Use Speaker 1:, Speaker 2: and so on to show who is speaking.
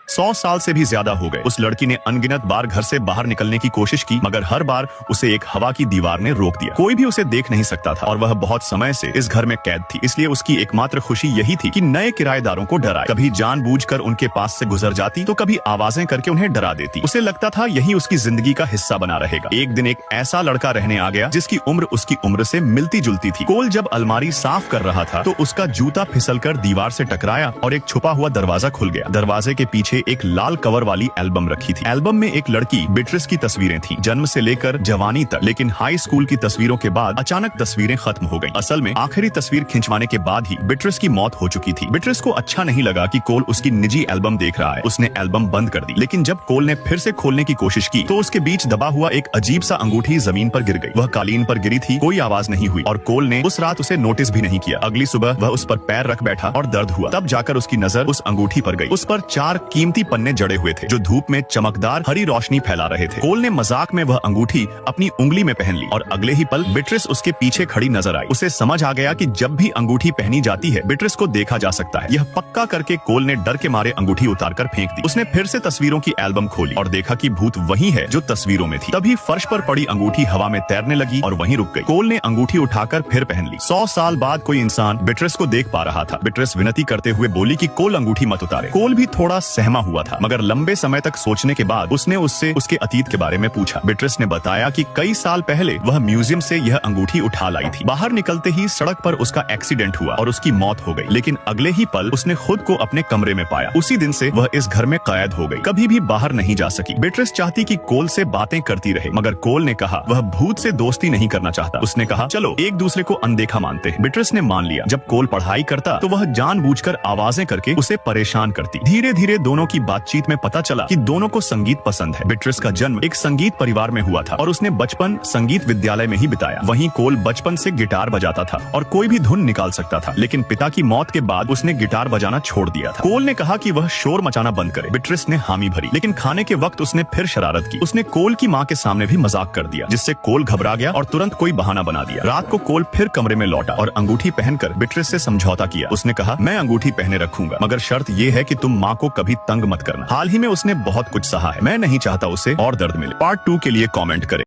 Speaker 1: 100 साल से भी ज्यादा हो गए। उस लड़की ने अनगिनत बार घर से बाहर निकलने की कोशिश की, मगर हर बार उसे एक हवा की दीवार ने रोक दिया। कोई भी उसे देख नहीं सकता था और वह बहुत समय से इस घर में कैद थी। इसलिए उसकी एकमात्र खुशी यही थी कि नए किराएदारों को डराए। कभी जानबूझकर उनके पास से गुजर जाती तो कभी आवाजें करके उन्हें डरा देती। उसे लगता था यही उसकी जिंदगी का हिस्सा बना रहेगा। एक दिन एक ऐसा लड़का रहने आ गया जिसकी उम्र उसकी उम्र से मिलती जुलती थी। कोल जब अलमारी साफ कर रहा था तो उसका जूता फिसलकर दीवार से टकराया और एक छुपा हुआ दरवाजा खुल गया। दरवाजे के पीछे एक लाल कवर वाली एल्बम रखी थी। एल्बम में एक लड़की बिट्रिस की तस्वीरें थी, जन्म से लेकर जवानी तक। लेकिन हाई स्कूल की तस्वीरों के बाद अचानक तस्वीरें खत्म हो गईं। असल में आखिरी तस्वीर खिंचवाने के बाद ही बिट्रिस की मौत हो चुकी थी। बिट्रिस को अच्छा नहीं लगा कि कोल उसकी निजी एल्बम देख रहा है। उसने एल्बम बंद कर दी। लेकिन जब कोल ने फिर से खोलने की कोशिश की तो उसके बीच दबा हुआ एक अजीब सा अंगूठी जमीन पर गिर गई। वह कालीन पर गिरी थी, कोई आवाज नहीं हुई और कोल ने उस रात उसे नोटिस भी नहीं किया। अगली सुबह वह उस पर पैर रख बैठा और दर्द हुआ। तब जाकर उसकी नजर उस अंगूठी पर गई। उस पर 4 कीमती पन्ने जड़े हुए थे जो धूप में चमकदार हरी रोशनी फैला रहे थे। कोल ने मजाक में वह अंगूठी अपनी उंगली में पहन ली और अगले ही पल बिट्रिस उसके पीछे खड़ी नजर आई। उसे समझ आ गया कि जब भी अंगूठी पहनी जाती है बिट्रिस को देखा जा सकता है। यह पक्का करके कोल ने डर के मारे अंगूठी उतारकर फेंक दी। उसने फिर से तस्वीरों की एल्बम खोली और देखा कि भूत वही है जो तस्वीरों में थी। तभी फर्श पर पड़ी अंगूठी हवा में तैरने लगी और वहीं रुक गई। कोल ने अंगूठी उठाकर फिर पहन ली। 100 साल बाद कोई इंसान बिट्रिस को देख पा रहा था। बिट्रिस विनती करते हुए बोली कि कोल अंगूठी मत उतारे। कोल भी थोड़ा सहमा हुआ था, मगर लंबे समय तक सोचने के बाद उसने उससे उसके अतीत के बारे में पूछा। बिट्रिस ने बताया कि कई साल पहले वह म्यूजियम से यह अंगूठी उठा लाई थी। बाहर निकलते ही सड़क पर उसका एक्सीडेंट हुआ और उसकी मौत हो गई। लेकिन अगले ही पल उसने खुद को अपने कमरे में पाया। उसी दिन से वह इस घर में कैद हो गई, कभी भी बाहर नहीं जा सकी। बिट्रिस चाहती कि कोल से बातें करती रहे, मगर कोल ने कहा वह भूत से दोस्ती नहीं करना चाहता। उसने कहा चलो एक दूसरे को अनदेखा मानते हैं। बिट्रिस ने मान लिया। जब कोल पढ़ाई करता तो वह जानबूझकर आवाजें करके उसे परेशान करती। धीरे धीरे दोनों की बातचीत में पता चला कि दोनों को संगीत पसंद है। बिट्रिस का जन्म एक संगीत परिवार में हुआ था और उसने बचपन संगीत विद्यालय में ही बिताया। वहीं कोल बचपन से गिटार बजाता था और कोई भी धुन निकाल सकता था। लेकिन पिता की मौत के बाद उसने गिटार बजाना छोड़ दिया था। कोल ने कहा कि वह शोर मचाना बंद करे। बिट्रिस ने हामी भरी, लेकिन खाने के वक्त उसने फिर शरारत की। उसने कोल की माँ के सामने भी मजाक कर दिया, जिससे कोल घबरा गया और तुरंत कोई बहाना बना दिया। रात को कोल फिर कमरे में लौटा और अंगूठी पहनकर बिट्रिस से समझौता किया। उसने कहा मैं अंगूठी पहने रखूंगा, मगर शर्त यह है कि तुम माँ को कभी तंग मत करना। हाल ही में उसने बहुत कुछ सहा है, मैं नहीं चाहता उसे और दर्द मिले। पार्ट 2 के लिए कमेंट करें।